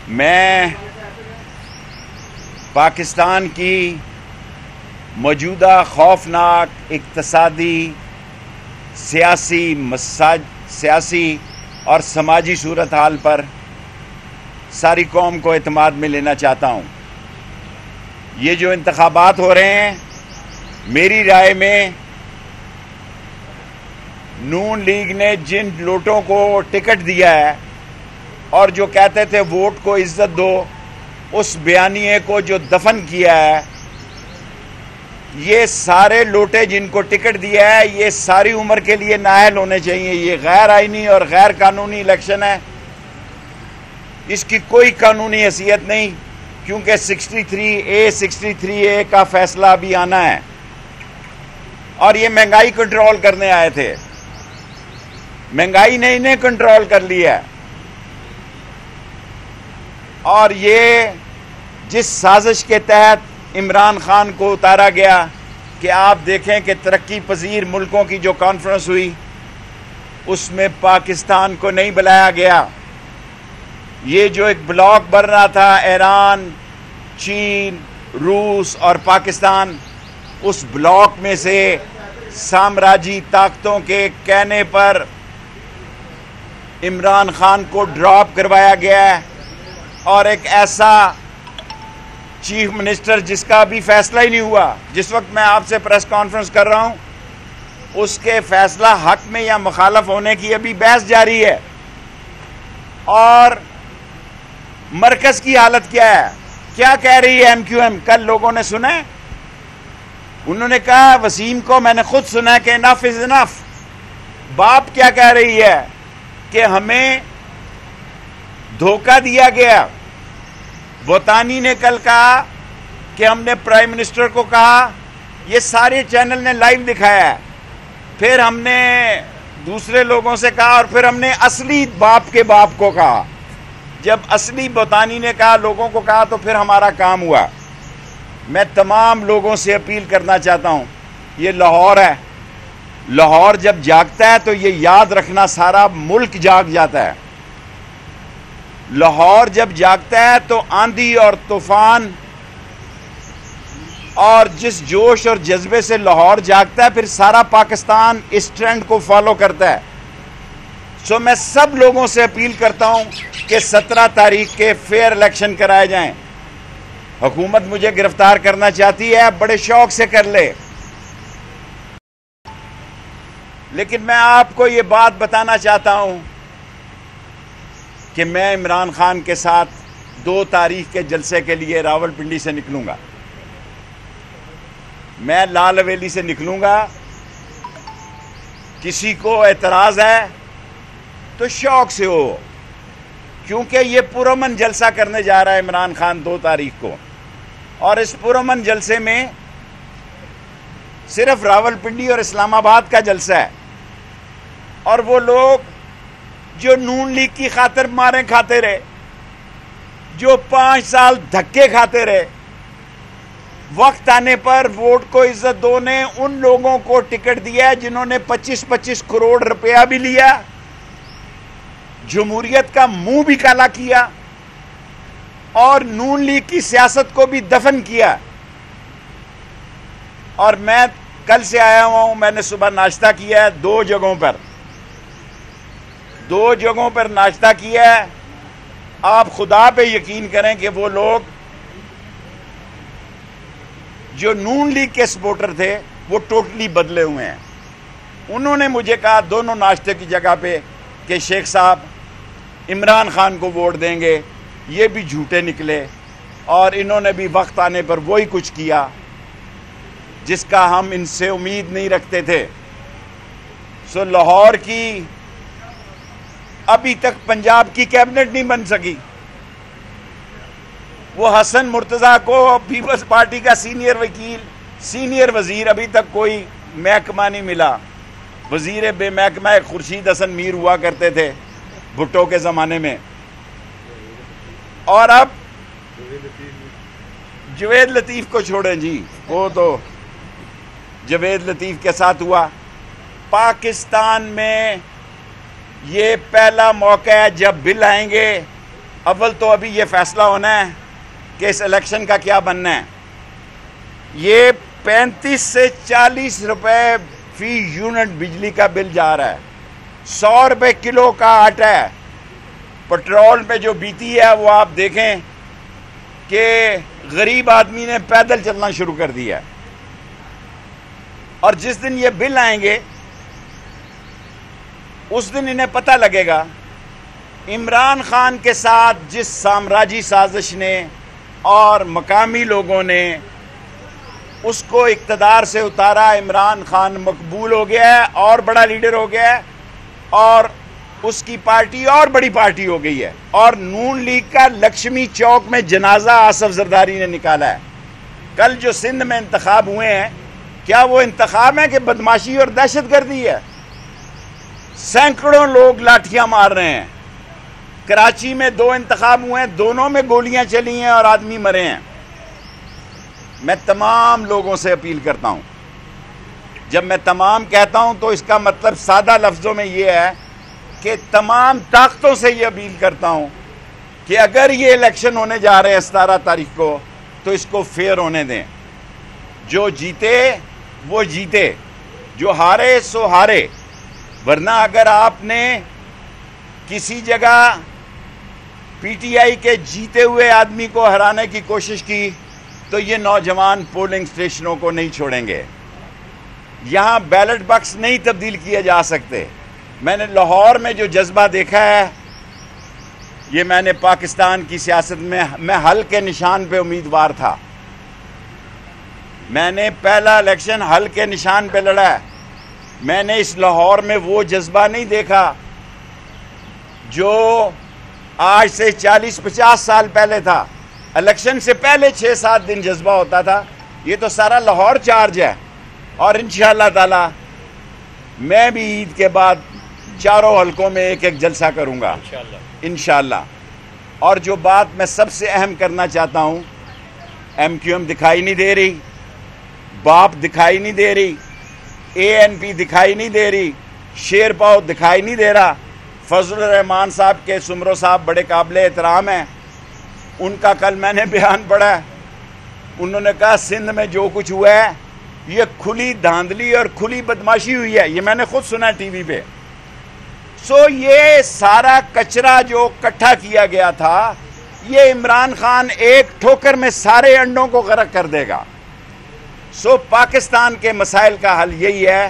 میں پاکستان کی موجودہ خوفناک اقتصادی سیاسی اور سماجی صورتحال پر ساری قوم کو اعتماد میں لینا چاہتا ہوں۔ یہ جو انتخابات ہو رہے ہیں، میری رائے میں نون لیگ نے جن لوٹوں کو ٹکٹ دیا ہے اور جو کہتے تھے ووٹ کو عزت دو، اس بیانیے کو جو دفن کیا ہے، یہ سارے لوٹے جن کو ٹکٹ دیا ہے یہ ساری عمر کے لیے نااہل ہونے چاہیے۔ یہ غیر آئینی اور غیر قانونی الیکشن ہے، اس کی کوئی قانونی حیثیت نہیں، کیونکہ 63A کا فیصلہ ابھی آنا ہے اور یہ مہنگائی کنٹرول کرنے آئے تھے۔ مہنگائی نے انہیں کنٹرول کر لیا ہے، اور یہ جس سازش کے تحت عمران خان کو اتارا گیا کہ آپ دیکھیں کہ ترقی پذیر ملکوں کی جو کانفرنس ہوئی اس میں پاکستان کو نہیں بلایا گیا۔ یہ جو ایک بلاک بن رہا تھا ایران، چین، روس اور پاکستان، اس بلاک میں سے سامراجی طاقتوں کے کہنے پر عمران خان کو ڈراپ کروایا گیا ہے، اور ایک ایسا چیف منسٹر جس کا ابھی فیصلہ ہی نہیں ہوا، جس وقت میں آپ سے پریس کانفرنس کر رہا ہوں اس کے فیصلہ حق میں یا مخالف ہونے کی ابھی بحث جاری ہے۔ اور مرکز کی حالت کیا ہے؟ کیا کہہ رہی ہے MQM؟ کل لوگوں نے سنا ہے، انہوں نے کہا، وسیم کو میں نے خود سنا کہ انف از انف۔ باپ کیا کہہ رہی ہے کہ ہمیں دھوکہ دیا گیا۔ بوتانی نے کل کہا کہ ہم نے پرائم منسٹر کو کہا، یہ سارے چینل نے لائیو دکھایا ہے، پھر ہم نے دوسرے لوگوں سے کہا، اور پھر ہم نے اصلی باپ کے باپ کو کہا۔ جب اصلی بوتانی نے کہا، لوگوں کو کہا، تو پھر ہمارا کام ہوا۔ میں تمام لوگوں سے اپیل کرنا چاہتا ہوں، یہ لاہور ہے، لاہور جب جاگتا ہے تو یہ یاد رکھنا سارا ملک جاگ جاتا ہے۔ لاہور جب جاگتا ہے تو آندھی اور طوفان اور جس جوش اور جذبے سے لاہور جاگتا ہے، پھر سارا پاکستان اس ٹرینڈ کو فالو کرتا ہے۔ سو میں سب لوگوں سے اپیل کرتا ہوں کہ 17 تاریخ کے فیئر الیکشن کرائے جائیں۔ حکومت مجھے گرفتار کرنا چاہتی ہے، بڑے شوق سے کر لے، لیکن میں آپ کو یہ بات بتانا چاہتا ہوں کہ میں عمران خان کے ساتھ 2 تاریخ کے جلسے کے لیے راولپنڈی سے نکلوں گا۔ میں لال حویلی سے نکلوں گا۔ کسی کو اعتراض ہے تو شوق سے ہو، کیونکہ یہ پرامن جلسہ کرنے جا رہا ہے عمران خان 2 تاریخ کو، اور اس پرامن جلسے میں صرف راولپنڈی اور اسلام آباد کا جلسہ ہے، اور وہ لوگ جو نون لیگ کی خاطر ماریں کھاتے رہے، جو 5 سال دھکے کھاتے رہے، وقت آنے پر ووٹ کو عزت دو نے ان لوگوں کو ٹکٹ دیا جنہوں نے 25 کروڑ روپیہ بھی لیا، جمہوریت کا منہ بھی کالا کیا، اور نون لیگ کی سیاست کو بھی دفن کیا۔ اور میں کل سے آیا ہوا ہوں، میں نے صبح ناشتہ کیا ہے 2 جگہوں پر ناشتہ کیا ہے۔ آپ خدا پہ یقین کریں کہ وہ لوگ جو نون لیگ کے سپورٹر تھے وہ ٹوٹلی بدلے ہوئے ہیں۔ انہوں نے مجھے کہا دونوں ناشتے کی جگہ پہ کہ شیخ صاحب عمران خان کو ووٹ دیں گے، یہ بھی جھوٹے نکلے، اور انہوں نے بھی وقت آنے پر وہی کچھ کیا جس کا ہم ان سے امید نہیں رکھتے تھے۔ سو لاہور کی ابھی تک پنجاب کی کیبنٹ نہیں بن سکی۔ وہ حسن مرتضیٰ کو پیپلز پارٹی کا سینئر وزیر ابھی تک کوئی محکمہ نہیں ملا۔ وزیر بے محکمہ خورشید حسن میر ہوا کرتے تھے بھٹو کے زمانے میں، اور اب جوید لطیف کو چھوڑیں جی، وہ تو جوید لطیف کے ساتھ ہوا۔ پاکستان میں یہ پہلا موقع ہے جب بل آئیں گے اول تو ابھی یہ فیصلہ ہونا ہے کہ اس الیکشن کا کیا بننا ہے. یہ 35 سے 40 روپے فی یونٹ بجلی کا بل جا رہا ہے. 100 روپے کلو کا آٹا ہے. پٹرول پہ جو بیتی ہے وہ آپ دیکھیں کہ غریب آدمی نے پیدل چلنا شروع کر دیا. اور جس دن یہ بل آئیں گے اس دن انہیں پتہ لگے گا عمران خان کے ساتھ جس سامراجی سازش نے اور مقامی لوگوں نے اس کو اقتدار سے اتارا. عمران خان مقبول ہو گیا ہے اور بڑا لیڈر ہو گیا ہے اور اس کی پارٹی اور بڑی پارٹی ہو گئی ہے. اور نون لیگ کا لکشمی چوک میں جنازہ آصف زرداری نے نکالا ہے. کل جو سندھ میں انتخاب ہوئے ہیں کیا وہ انتخاب ہیں کہ بدماشی اور دہشت گردی ہے؟ سینکڑوں لوگ لاٹھیاں مار رہے ہیں. کراچی میں 2 انتخاب ہوئے ہیں, دونوں میں گولیاں چلی ہیں اور آدمی مرے ہیں. میں تمام لوگوں سے اپیل کرتا ہوں. جب میں تمام کہتا ہوں تو اس کا مطلب سادہ لفظوں میں یہ ہے کہ تمام طاقتوں سے یہ اپیل کرتا ہوں کہ اگر یہ الیکشن ہونے جا رہے ہیں 17 تاریخ کو تو اس کو فیئر ہونے دیں. جو جیتے وہ جیتے, جو ہارے سو ہارے. ورنہ اگر آپ نے کسی جگہ پی ٹی آئی کے جیتے ہوئے آدمی کو ہرانے کی کوشش کی تو یہ نوجوان پولنگ سٹیشنوں کو نہیں چھوڑیں گے. یہاں بیلٹ باکس نہیں تبدیل کیے جا سکتے. میں نے لاہور میں جو جذبہ دیکھا ہے, یہ میں نے پاکستان کی سیاست میں حل کے نشان پہ امیدوار تھا. میں نے پہلا الیکشن حل کے نشان پہ لڑا ہے. میں نے اس لاہور میں وہ جذبہ نہیں دیکھا جو آج سے 40-50 سال پہلے تھا. الیکشن سے پہلے 6-7 دن جذبہ ہوتا تھا. یہ تو سارا لاہور چارج ہے. اور انشاءاللہ تعالی میں بھی عید کے بعد چاروں حلقوں میں ایک جلسہ کروں گا انشاءاللہ. اور جو بات میں سب سے اہم کرنا چاہتا ہوں, ایم کیو ایم دکھائی نہیں دے رہی, باپ دکھائی نہیں دے رہی, اے این پی دکھائی نہیں دے رہی, شیر پاؤ دکھائی نہیں دے رہا. فضل الرحمان صاحب کے سمرو صاحب بڑے قابل احترام ہیں. ان کا کل میں نے بیان پڑھا ہے. انہوں نے کہا سندھ میں جو کچھ ہوا ہے یہ کھلی دھاندلی اور کھلی بدماشی ہوئی ہے. یہ میں نے خود سنا ٹی وی پہ. یہ سارا کچرا جو اکٹھا کیا گیا تھا یہ عمران خان ایک ٹھوکر میں سارے انڈوں کو غرق کر دے گا. پاکستان کے مسائل کا حل یہی ہے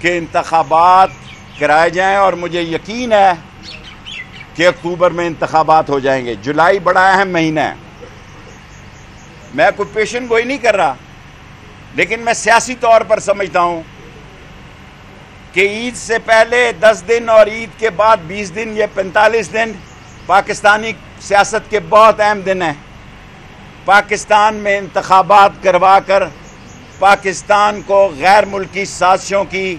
کہ انتخابات کرائے جائیں. اور مجھے یقین ہے کہ اکتوبر میں انتخابات ہو جائیں گے. جولائی بڑا اہم مہینہ ہے. میں کوئی پیشن گوئی نہیں کر رہا, لیکن میں سیاسی طور پر سمجھتا ہوں کہ عید سے پہلے 10 دن اور عید کے بعد 20 دن, یہ 45 دن پاکستانی سیاست کے بہت اہم دن ہیں. پاکستان میں انتخابات کروا کر پاکستان کو غیر ملکی سازشوں کی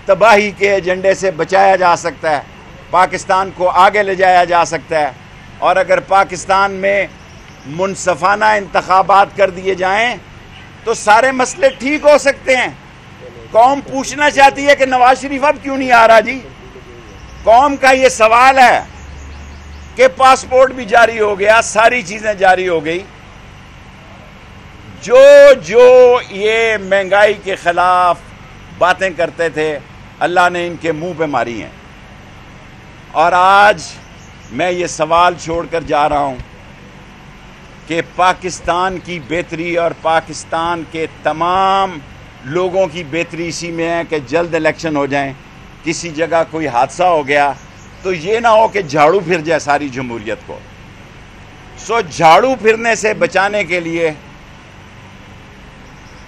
تباہی کے ایجنڈے سے بچایا جا سکتا ہے, پاکستان کو آگے لے جایا جا سکتا ہے. اور اگر پاکستان میں منصفانہ انتخابات کر دیے جائیں تو سارے مسئلے ٹھیک ہو سکتے ہیں. قوم پوچھنا چاہتی ہے کہ نواز شریف اب کیوں نہیں آ رہا جی. قوم کا یہ سوال ہے کہ پاسپورٹ بھی جاری ہو گیا, ساری چیزیں جاری ہو گئی. جو یہ مہنگائی کے خلاف باتیں کرتے تھے اللہ نے ان کے منہ پہ ماری ہیں. اور آج میں یہ سوال چھوڑ کر جا رہا ہوں کہ پاکستان کی بہتری اور پاکستان کے تمام لوگوں کی بہتری اسی میں ہے کہ جلد الیکشن ہو جائیں. کسی جگہ کوئی حادثہ ہو گیا تو یہ نہ ہو کہ جھاڑو پھر جائے ساری جمہوریت کو. جھاڑو پھرنے سے بچانے کے لیے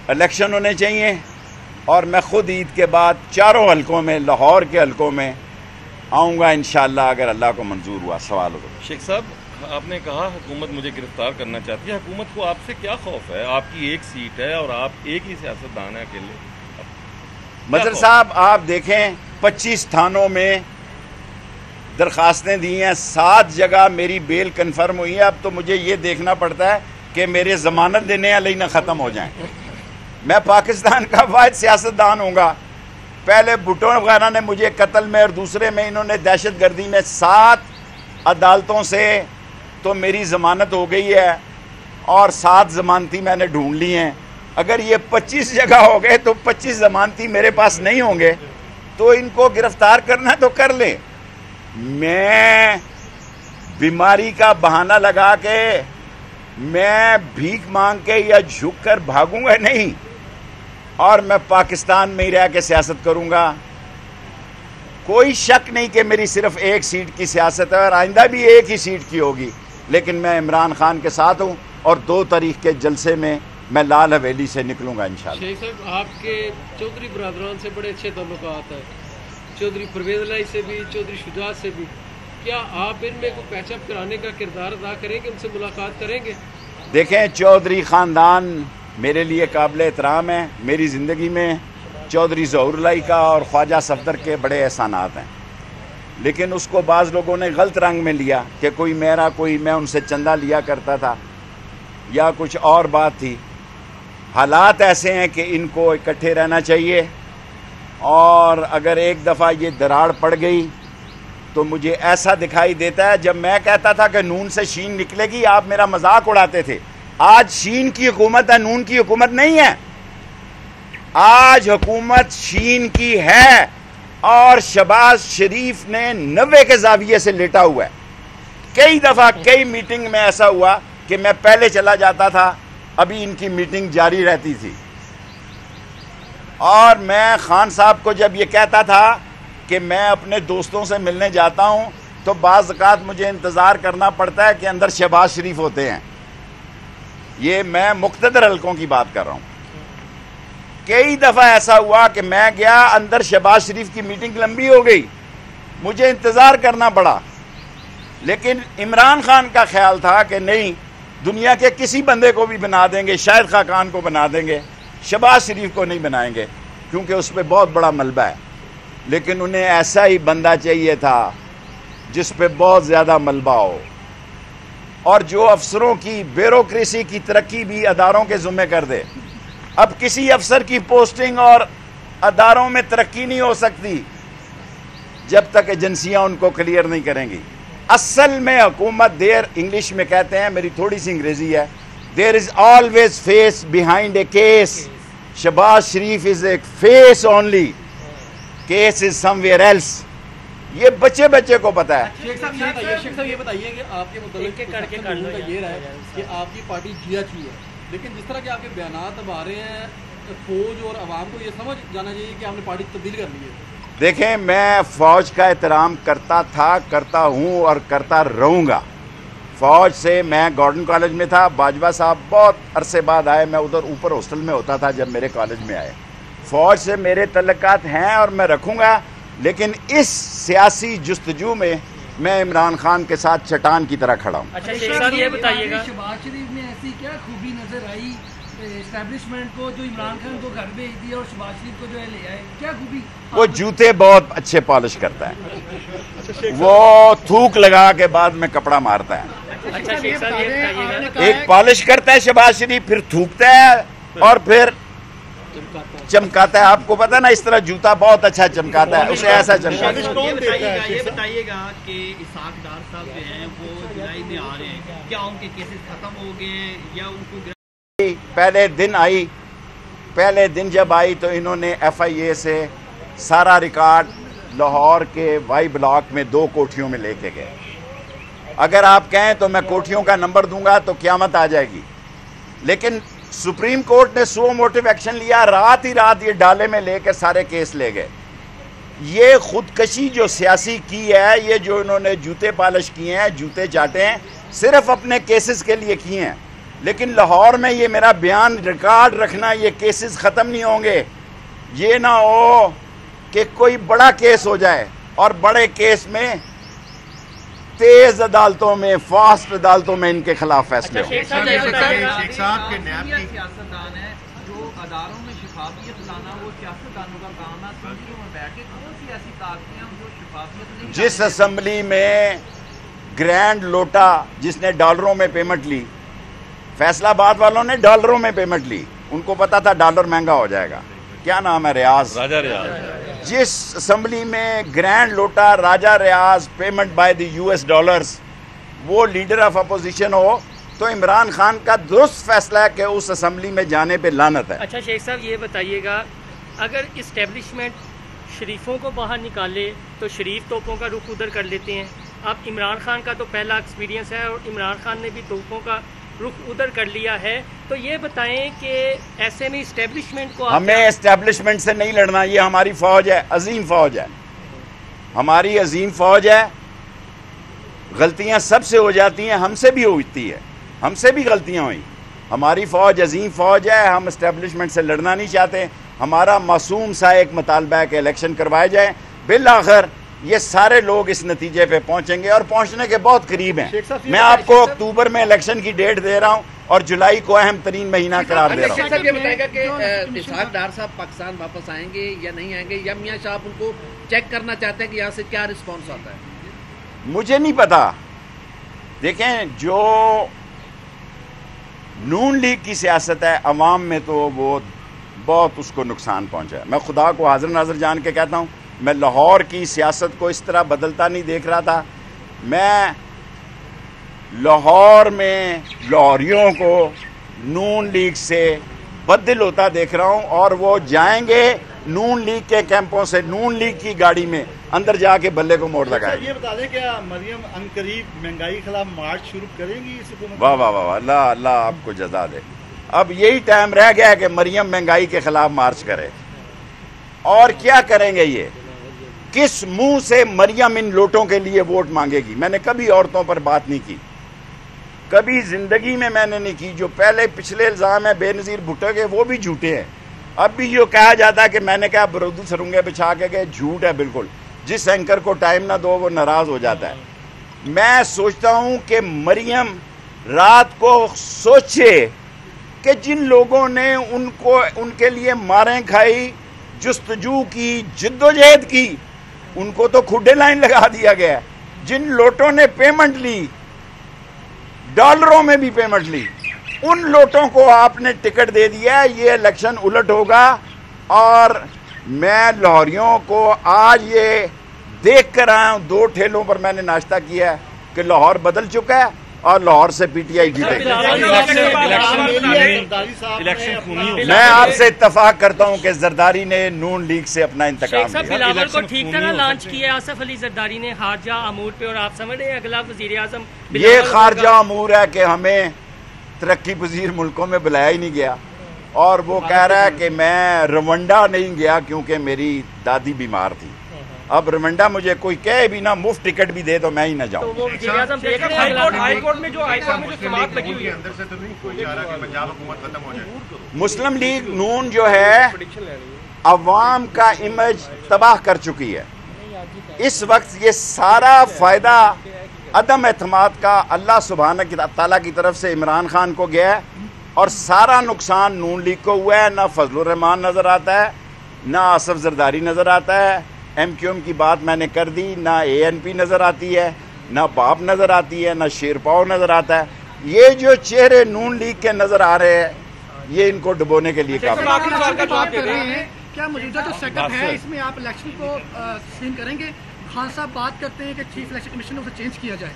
الیکشن ہونے چاہیے. اور میں خود عید کے بعد چاروں حلقوں میں, لاہور کے حلقوں میں آؤں گا انشاءاللہ اگر اللہ کو منظور ہوا. سوال ہوگا. شیخ صاحب آپ نے کہا حکومت مجھے گرفتار کرنا چاہتی ہے. حکومت کو آپ سے کیا خوف ہے؟ آپ کی ایک سیٹ ہے اور آپ ایک ہی سیاستدان ہیں اکیلے. مظہر صاحب آپ دیکھیں 25 تھانوں میں درخواستیں دی ہیں, 7 جگہ میری بیل کنفرم ہوئی ہے. اب تو مجھے یہ دیکھنا پڑتا ہے کہ میرے ضمانت دینے علیہ نہ ختم ہو جائیں. میں پاکستان کا واحد سیاستدان ہوں گا. پہلے بھٹو وغیرہ نے مجھے قتل میں اور دوسرے میں انہوں نے دہشت گردی میں 7 عدالتوں سے تو میری ضمانت ہو گئی ہے اور 7 ضمانتی میں نے ڈھونڈ لی ہیں. اگر یہ 25 جگہ ہو گئے تو 25 ضمانتی میرے پاس نہیں ہوں گے, تو ان کو گرفتار کرنا تو کر لیں. میں بیماری کا بہانہ لگا کے میں بھیک مانگ کے یا جھک کر بھاگوں گا نہیں, اور میں پاکستان میں ہی رہ کے سیاست کروں گا. کوئی شک نہیں کہ میری صرف ایک سیٹ کی سیاست ہے اور آئندہ بھی ایک ہی سیٹ کی ہوگی, لیکن میں عمران خان کے ساتھ ہوں اور 2 تاریخ کے جلسے میں میں لال حویلی سے نکلوں گا انشاءاللہ. شیخ صاحب, آپ کے چودھری برادران سے بڑے اچھے تعلقات ہیں, چودھری پرویز الہی سے بھی, چودھری شجاعت سے بھی. کیا آپ ان میں کوئی پیچ اپ کرانے کا کردار ادا کریں گے, ان سے ملاقات کریں گے؟ دیکھیں, چودھری خاندان میرے لیے قابل احترام ہے. میری زندگی میں چودھری ظہور الہی کا اور خواجہ صفدر کے بڑے احسانات ہیں, لیکن اس کو بعض لوگوں نے غلط رنگ میں لیا کہ میں ان سے چندہ لیا کرتا تھا یا کچھ اور بات تھی. حالات ایسے ہیں کہ ان کو اکٹھے رہنا چاہیے, اور اگر ایک دفعہ یہ دراڑ پڑ گئی تو مجھے ایسا دکھائی دیتا ہے, جب میں کہتا تھا کہ نون سے شین نکلے گی آپ میرا مذاق اڑاتے تھے. آج شین کی حکومت ہے, نون کی حکومت نہیں ہے. آج حکومت شین کی ہے, اور شہباز شریف نے 90 کے زاویے سے لیٹا ہوا ہے. کئی دفعہ کئی میٹنگ میں ایسا ہوا کہ میں پہلے چلا جاتا تھا, ابھی ان کی میٹنگ جاری رہتی تھی, اور میں خان صاحب کو جب یہ کہتا تھا کہ میں اپنے دوستوں سے ملنے جاتا ہوں تو بعض اوقات مجھے انتظار کرنا پڑتا ہے کہ اندر شہباز شریف ہوتے ہیں. یہ میں مقتدر حلقوں کی بات کر رہا ہوں. کئی دفعہ ایسا ہوا کہ میں گیا, اندر شہباز شریف کی میٹنگ لمبی ہو گئی, مجھے انتظار کرنا پڑا. لیکن عمران خان کا خیال تھا کہ نہیں, دنیا کے کسی بندے کو بھی بنا دیں گے, شاہد خاقان کو بنا دیں گے, شہباز شریف کو نہیں بنائیں گے کیونکہ اس پہ بہت بڑا ملبہ ہے. لیکن انہیں ایسا ہی بندہ چاہیے تھا جس پہ بہت زیادہ ملبہ ہو, اور جو افسروں کی بیوروکریسی کی ترقی بھی اداروں کے ذمہ کر دے. اب کسی افسر کی پوسٹنگ اور اداروں میں ترقی نہیں ہو سکتی جب تک ایجنسیاں ان کو کلیئر نہیں کریں گی. اصل میں حکومت, دیر انگلش میں کہتے ہیں, میری تھوڑی سی انگریزی ہے, there is always face behind a case. Shahbaz Sharif is a face only, case is somewhere else. یہ بچے کو پتا ہے. شیخ صاحب یہ بتائیے کہ آپ کے متعلق یہ رہا ہے کہ آپ کی پارٹی GH ہے, لیکن جس طرح کے آپ کے بیانات اب آ رہے ہیں, فوج اور عوام کو یہ سمجھ جانا چاہیے کہ آپ نے پارٹی تبدیل کر لی ہے. دیکھیں, میں فوج کا احترام کرتا تھا, کرتا ہوں اور کرتا رہوں گا. فوج سے میں گارڈن کالج میں تھا, باجوہ صاحب بہت عرصے بعد آئے, میں ادھر اوپر ہاسٹل میں ہوتا تھا جب میرے کالج میں آئے. فوج سے میرے تعلقات ہیں اور میں رکھوں گا, لیکن اس سیاسی جستجو میں میں عمران خان کے ساتھ چٹان کی طرح کھڑا ہوں. اچھا شیخ صاحب یہ بتائیے گا, شہباز شریف میں ایسی کیا خوبی نظر آئی اسٹیبلشمنٹ کو جو عمران خان کو گھر بھیج دیا اور شہباز شریف کو جو ہے لے آئے, کیا خوبی؟ وہ جوتے بہت اچھے پالش کرتا ہے, وہ تھوک لگا کے بعد میں کپڑا مارتا ہے. اچھا شیخ صاحب یہ بتائیے گا, ایک پالش کرتا ہے شہباز شریف, پھر تھوکتا ہے اور پھر چمکاتا ہے. آپ کو پتا نا, اس طرح جوتا بہت اچھا چمکاتا ہے, اسے ایسا چمکاتا ہے. یہ بتائیے گا کہ اسحاق ڈار صاحب جو ہیں وہ جولائی میں آ رہے ہیں, کیا ان کے کیسز ختم ہو گئے ہیں یا ان کو پہلے دن جب آئی تو انہوں نے FIA سے سارا ریکارڈ لاہور کے وائی بلاک میں 2 کوٹھیوں میں لے کے گئے. اگر آپ کہیں تو میں کوٹھیوں کا نمبر دوں گا تو قیامت آ جائے گی. لیکن سپریم کورٹ نے سو موٹیو ایکشن لیا, رات ہی رات یہ ڈالے میں لے کے سارے کیس لے گئے. یہ خودکشی جو سیاسی کی ہے, یہ جو انہوں نے جوتے پالش کیے ہیں, جوتے چاٹے ہیں, صرف اپنے کیسز کے لیے کیے ہیں. لیکن لاہور میں یہ میرا بیان ریکارڈ رکھنا, یہ کیسز ختم نہیں ہوں گے. یہ نہ ہو کہ کوئی بڑا کیس ہو جائے اور بڑے کیس میں تیز عدالتوں میں, فاسٹ عدالتوں میں ان کے خلاف فیصلے ہوں. سیاستدان ہے جو اداروں میں شفافیت لانا, وہ سیاستدانوں کا کام ہے. سنجیوں میں بیٹھ کے کون سیاسی طاقتیں ہیں جو شفافیت نہیں, جس اسمبلی میں گرینڈ لوٹا جس نے ڈالروں میں پیمنٹ لی, فیصلہ آباد والوں نے ڈالروں میں پیمنٹ لی, ان کو پتا تھا ڈالر مہنگا ہو جائے گا. کیا نام ہے, ریاض, راجہ ریاض. جس اسمبلی میں گرینڈ لوٹا Raja Riaz payment by the US dollars, وہ لیڈر آف اپوزیشن ہو تو عمران خان کا درست فیصلہ ہے کہ اس اسمبلی میں جانے پہ لعنت ہے. اچھا شیخ صاحب یہ بتائیے گا، اگر اسٹیبلشمنٹ شریفوں کو باہر نکالے تو شریف توپوں کا رخ ادھر کر لیتے ہیں. اب عمران خان کا تو پہلا ایکسپیرینس ہے اور عمران خان نے بھی توپوں کا رخ ادھر کر لیا ہے، تو یہ بتائیں کہ ایسے میں اسٹیبلشمنٹ کو ہمیں اسٹیبلشمنٹ سے نہیں لڑنا. یہ ہماری فوج ہے، عظیم فوج ہے، ہماری عظیم فوج ہے. غلطیاں سب سے ہو جاتی ہیں، ہم سے بھی ہوتی ہے، ہم سے بھی غلطیاں ہوئیں. ہماری فوج عظیم فوج ہے. ہم اسٹیبلشمنٹ سے لڑنا نہیں چاہتے. ہمارا معصوم سا ایک مطالبہ ہے کہ الیکشن کروائے جائیں. بالآخر یہ سارے لوگ اس نتیجے پہ پہنچیں گے اور پہنچنے کے بہت قریب ہیں. میں آپ کو اکتوبر میں الیکشن کی ڈیٹ دے رہا ہوں اور جولائی کو اہم ترین مہینہ قرار دے رہا ہوں. صاحب یہ بتائے گا کہ اسحاق ڈار صاحب پاکستان واپس آئیں گے یا نہیں آئیں گے، یا میاں صاحب ان کو چیک کرنا چاہتے ہیں کہ یہاں سے کیا رسپانس آتا ہے؟ مجھے نہیں پتا. دیکھیں، جو نون لیگ کی سیاست ہے عوام میں تو وہ بہت اس کو نقصان پہنچا ہے. میں خدا کو حاضر ناظر جان کے کہتا ہوں، میں لاہور کی سیاست کو اس طرح بدلتا نہیں دیکھ رہا تھا. میں لاہور میں لاہوریوں کو نون لیگ سے بدل ہوتا دیکھ رہا ہوں، اور وہ جائیں گے نون لیگ کے کیمپوں سے نون لیگ کی گاڑی میں اندر جا کے بلے کو موڑ لگائے. یہ بتا دیں کہ مریم عنقریب مہنگائی کے خلاف مارچ شروع کریں گی اس حکومت؟ واہ واہ واہ، اللہ آپ کو جزا دے. اب یہی ٹائم رہ گیا ہے کہ مریم مہنگائی کے خلاف مارچ کرے. اور کیا کریں گے یہ؟ کس منہ سے مریم ان لوٹوں کے لیے ووٹ مانگے گی؟ میں نے کبھی عورتوں پر بات نہیں کی، کبھی زندگی میں نے نہیں کی. جو پچھلے الزام ہیں بے نظیر بھٹو کے، وہ بھی جھوٹے ہیں. اب بھی جو کہا جاتا ہے کہ میں نے کہا برودو سرنگے بچھا کے گئے، جھوٹ ہے بالکل. جس اینکر کو ٹائم نہ دو وہ ناراض ہو جاتا ہے. میں سوچتا ہوں کہ مریم رات کو سوچے کہ جن لوگوں نے ان کے لیے ماریں کھائی، جستجو کی، جدوجہد کی، ان کو تو کھڈے لائن لگا دیا گیا. جن لوٹوں نے پیمنٹ لی، ڈالروں میں بھی پیمنٹ لی، ان لوٹوں کو آپ نے ٹکٹ دے دیا. یہ الیکشن الٹ ہوگا. اور میں لاہوریوں کو آج یہ دیکھ کر آیا ہوں، 2 ٹھیلوں پر میں نے ناشتہ کیا ہے کہ لاہور بدل چکا ہے اور لاہور سے پی ٹی آئی جیتے گی. میں آپ سے اتفاق کرتا ہوں کہ زرداری نے نون لیگ سے اپنا انتقام شیخ صاحب بلاول کو ٹھیک طرح لانچ کیا آصف علی زرداری نے خارجہ امور پہ، اور آپ سمجھ رہے ہیں اگلا وزیر اعظم یہ خارجہ امور ہے کہ ہمیں ترقی پذیر ملکوں میں بلایا ہی نہیں گیا. اور وہ کہہ رہا ہے کہ میں روانڈا نہیں گیا کیونکہ میری دادی بیمار تھی. اب روانڈا مجھے کوئی کہے بھی نہ، مفت ٹکٹ بھی دے تو میں ہی نہ جاؤں. مسلم لیگ نون جو ہے عوام کا امیج تباہ کر چکی ہے. اس وقت یہ سارا فائدہ عدم اعتماد کا اللہ سبحانہ تعالیٰ کی طرف سے عمران خان کو گیا ہے، اور سارا نقصان نون لیگ کو ہوا ہے. نہ فضل الرحمان نظر آتا ہے، نہ آصف زرداری نظر آتا ہے. ایم کیو ایم کی بات میں نے کر دی. نہ اے این پی نظر آتی ہے، نہ باپ نظر آتی ہے، نہ شیرپاؤ نظر آتا ہے. یہ جو چہرے نون لیگ کے نظر آ رہے ہیں یہ ان کو ڈبونے کے لیے کافی. کیا موجودہ جو سیٹ اپ ہے اس میں آپ الیکشن کو تسلیم کریں گے؟ خان صاحب بات کرتے ہیں کہ چیف الیکشن کمشنر کو چینج کیا جائے.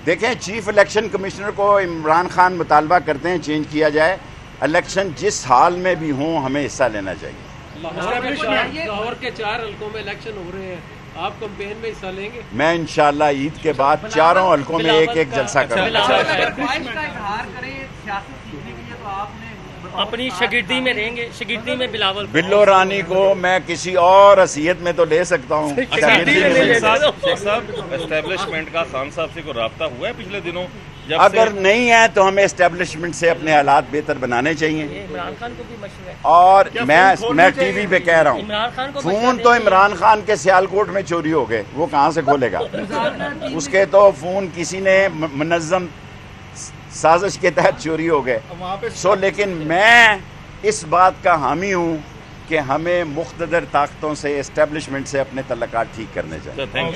دیکھیں، چیف الیکشن کمشنر کو عمران خان مطالبہ کرتے ہیں چینج کیا جائے. الیکشن جس حال میں بھی ہوں ہمیں حصہ لینا چاہیے. لاہور کے 4 حلقوں میں الیکشن ہو رہے ہیں، آپ کمپین میں حصہ لیں گے؟ میں انشاءاللہ عید کے بعد 4 حلقوں میں ایک جلسہ کروں گا. اپنی شاگردی میں رہیں گے، شاگردی میں بلاول بلو رانی کو میں کسی اور حیثیت میں تو لے سکتا ہوں. شیخ صاحب اسٹیبلشمنٹ کا خان صاحب سے کوئی رابطہ ہوا ہے پچھلے دنوں؟ اگر نہیں ہے تو ہمیں اسٹیبلشمنٹ سے اپنے حالات بہتر بنانے چاہیے. عمران خان کو بھی مشورہ ہے. اور میں ٹی وی پہ کہہ رہا ہوں، فون تو عمران خان کے سیالکوٹ میں چوری ہو گئے، وہ کہاں سے کھولے گا؟ اس کے تو فون کسی نے منظم سازش کے تحت چوری ہو گئے. لیکن میں اس بات کا حامی ہوں کہ ہمیں مقتدر طاقتوں سے اسٹیبلشمنٹ سے اپنے تعلقات ٹھیک کرنے چاہیے.